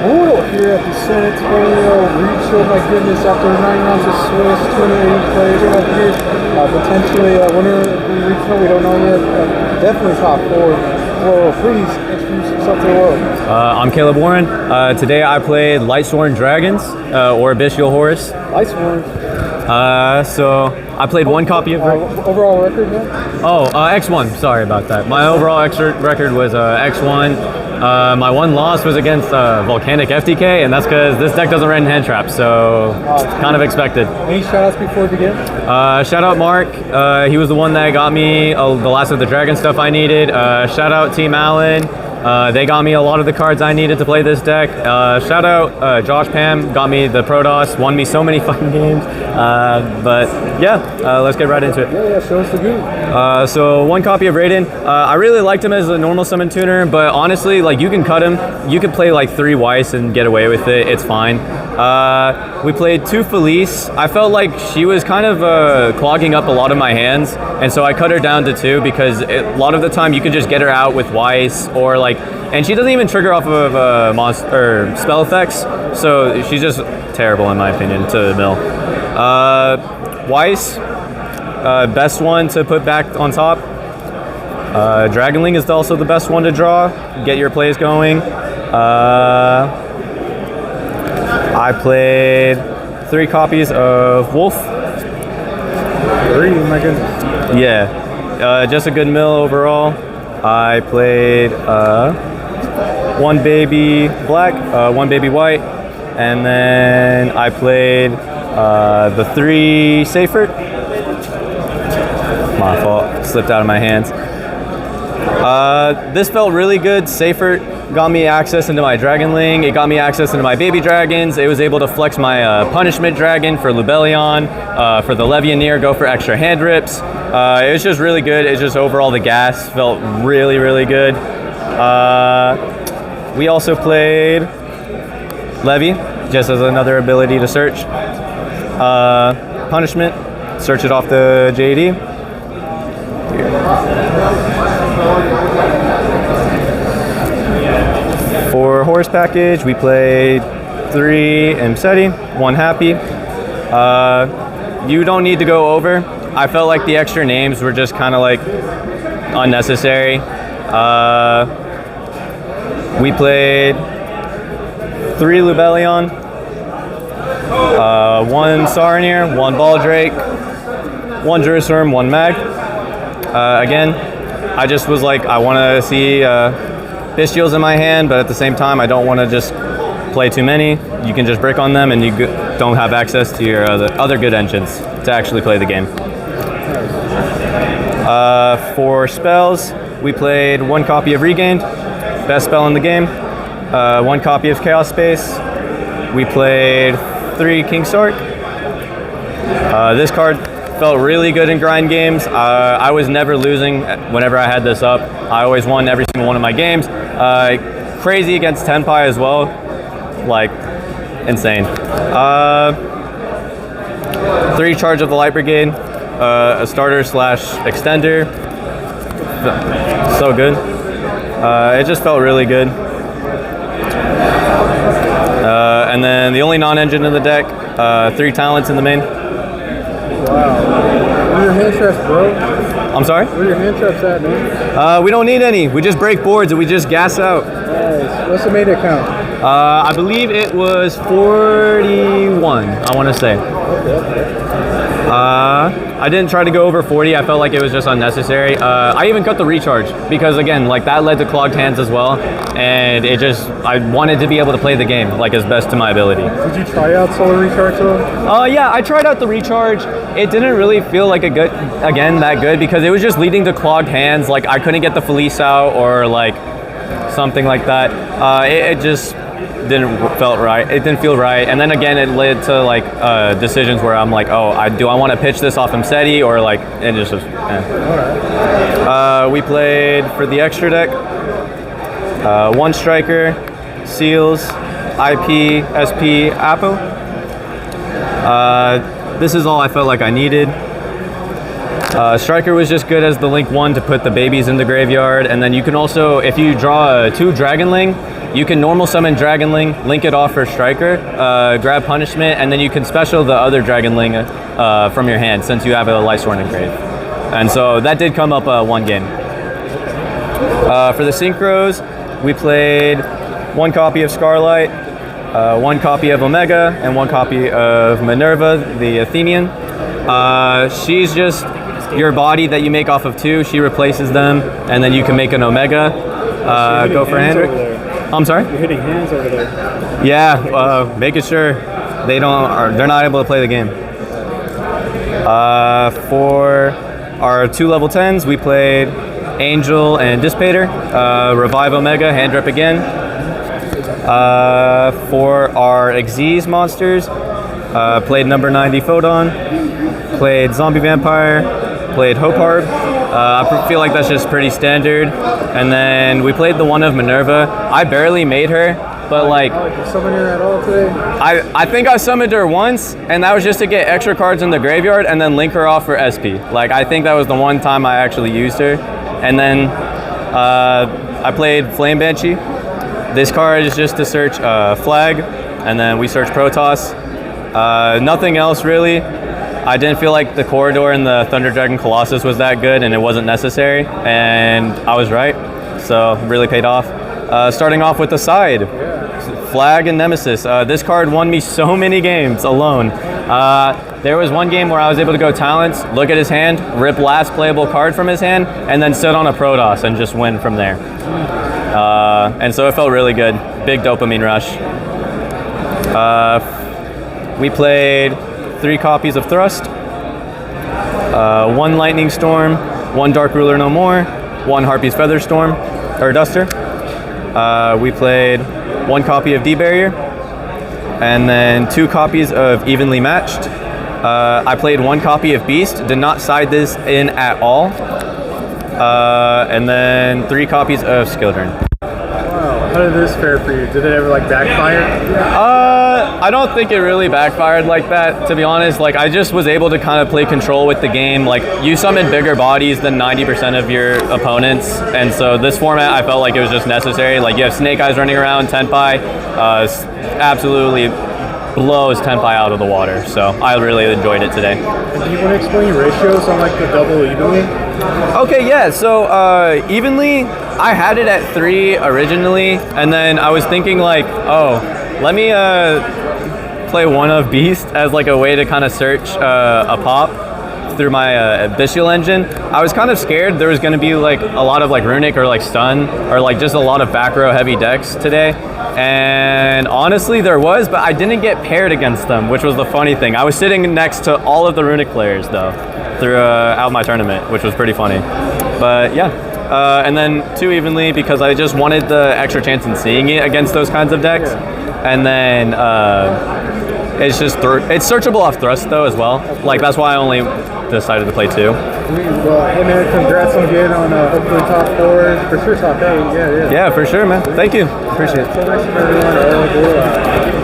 Brutal here at the San Antonio Reach. Oh my goodness, after 9 rounds of Swiss, 28 players up here. Potentially a winner of the regional, we don't know yet. Definitely top 4. Well, please introduce yourself to the world. I'm Caleb Warren. Today I played Lightsworn Dragons, or Bestial Horse. Lightsworn. So I played one copy of... overall record, yeah? Oh, X1. Sorry about that. My overall record was X1. My one loss was against Volcanic FTK, and that's because this deck doesn't run hand traps, so kind of expected. Any shout-outs before we begin? Shout out Mark. He was the one that got me the last of the dragon stuff I needed. Shout out Team Allen. They got me a lot of the cards I needed to play this deck. Shout out Josh Pam, got me the Protoss, won me so many fucking games. But yeah, let's get right into it. Yeah, show us the good. So one copy of Raiden. I really liked him as a normal summon tuner, but honestly, like you can cut him. You could play like 3 Weiss and get away with it. It's fine. We played 2 Felice. I felt like she was kind of clogging up a lot of my hands, and so I cut her down to 2 because a lot of the time you can just get her out with Weiss or like, and she doesn't even trigger off of monster or spell effects, so she's just terrible in my opinion to mill. Weiss, best one to put back on top. Dragonling is also the best one to draw, get your plays going. I played 3 copies of Wolf. 3, my goodness. Yeah, just a good mill overall. I played 1 baby black, 1 baby white, and then I played the 3 Seifert. My fault, slipped out of my hands. This felt really good. Seifert got me access into my Dragonling. It got me access into my baby dragons. It was able to flex my Punishment Dragon for Lubellion, for the Levianeer, go for extra hand rips. It was just really good. It's just overall the gas felt really, really good. We also played Levy, just as another ability to search. Punishment, search it off the JD. For horse package, we played 3 Mseti, 1 Happy. You don't need to go over. I felt like the extra names were just kind of like unnecessary. We played 3 Lubellion, 1 Saronir, 1 Baldrake, 1 Jerusalem, 1 Mag. Again, I just was like, I want to see Bestials in my hand, but at the same time, I don't want to just play too many. You can just brick on them, and you don't have access to your other good engines to actually play the game. For spells, we played 1 copy of Regained, best spell in the game. 1 copy of Chaos Space. We played 3 King Sark. This card felt really good in grind games. I was never losing whenever I had this up. I always won every single one of my games. Crazy against Tenpai as well. Like, insane. 3 Charge of the Light Brigade. A starter / extender. So good. It just felt really good. And then the only non-engine in the deck, 3 talents in the main. Wow. Where are your hand traps, bro? I'm sorry? Where are your hand traps at, man? We don't need any. We just break boards and we just gas out. Nice. What's the main account? I believe it was 41, I want to say. Okay. I didn't try to go over 40. I felt like it was just unnecessary. I even cut the recharge because, again, like that led to clogged hands as well. And it just, I wanted to be able to play the game like as best to my ability. Did you try out solar recharge though? Yeah, I tried out the recharge. It didn't really feel like that good because it was just leading to clogged hands. Like I couldn't get the Felice out or like something like that. It just didn't feel right, and then again it led to like decisions where I'm like, oh, do I want to pitch this off Mseti or like, and just we played for the extra deck 1 Striker, Seals, IP, SP, Apo. This is all I felt like I needed. Striker was just good as the link 1 to put the babies in the graveyard, and then you can also, if you draw 2 Dragonling, you can normal summon Dragonling, link it off for Striker, grab Punishment, and then you can special the other Dragonling from your hand since you have a Lightsworn in grave. And so that did come up 1 game. For the Synchros, we played 1 copy of Scarlight, 1 copy of Omega, and 1 copy of Minerva, the Athenian. She's just your body that you make off of 2. She replaces them, and then you can make an Omega. Go for Hendrik. I'm sorry? You're hitting hands over there. Yeah, making sure they're not able to play the game. For our 2 level 10s, we played Angel and Dissipator, Revive Omega, hand rep again. For our Xyz monsters, played number 90 Photon, played Zombie Vampire, played Hopeharb. I feel like that's just pretty standard. And then we played the one of Minerva. I barely made her, but like... You summoned her at all today? I think I summoned her once, and that was just to get extra cards in the graveyard and then link her off for SP. Like, I think that was the one time I actually used her. And then I played Flame Banshee. This card is just to search Flag, and then we search Protoss. Nothing else really. I didn't feel like the Corridor and the Thunder Dragon Colossus was that good, and it wasn't necessary, and I was right, so really paid off. Starting off with the side, Flag and Nemesis. This card won me so many games alone. There was one game where I was able to go Talents, look at his hand, rip last playable card from his hand, and then sit on a Protoss and just win from there. And so it felt really good. Big dopamine rush. We played 3 copies of Thrust, 1 Lightning Storm, 1 Dark Ruler No More, 1 Harpy's Feather Storm, or Duster. We played 1 copy of D-Barrier, and then 2 copies of Evenly Matched. I played 1 copy of Beast, did not side this in at all. And then 3 copies of Skildern. How did this fare for you? Did it ever like backfire? I don't think it really backfired like that, to be honest. Like, I just was able to kind of play control with the game. Like, you summon bigger bodies than 90% of your opponents, and so this format I felt like it was just necessary. Like, you have Snake Eyes running around, Tenpai, absolutely blows Tenpai out of the water. So I really enjoyed it today. Do you want to explain your ratios on like the double evenly? Okay, yeah, so evenly, I had it at 3 originally, and then I was thinking like, oh, let me play 1 of Beast as like a way to kind of search a pop through my Abyssal engine. I was kind of scared there was going to be like a lot of like Runic or like Stun or like just a lot of back row heavy decks today, and honestly there was, but I didn't get paired against them, which was the funny thing. I was sitting next to all of the Runic players though throughout my tournament, which was pretty funny. But yeah, and then 2 evenly because I just wanted the extra chance in seeing it against those kinds of decks. And then it's just it's searchable off Thrust though as well. Like, that's why I only decided to play 2. Well, hey man, congrats on getting on hopefully top 4, for sure top 8. Yeah. Yeah, for sure, man. Thank you. Appreciate it. So nice of everyone.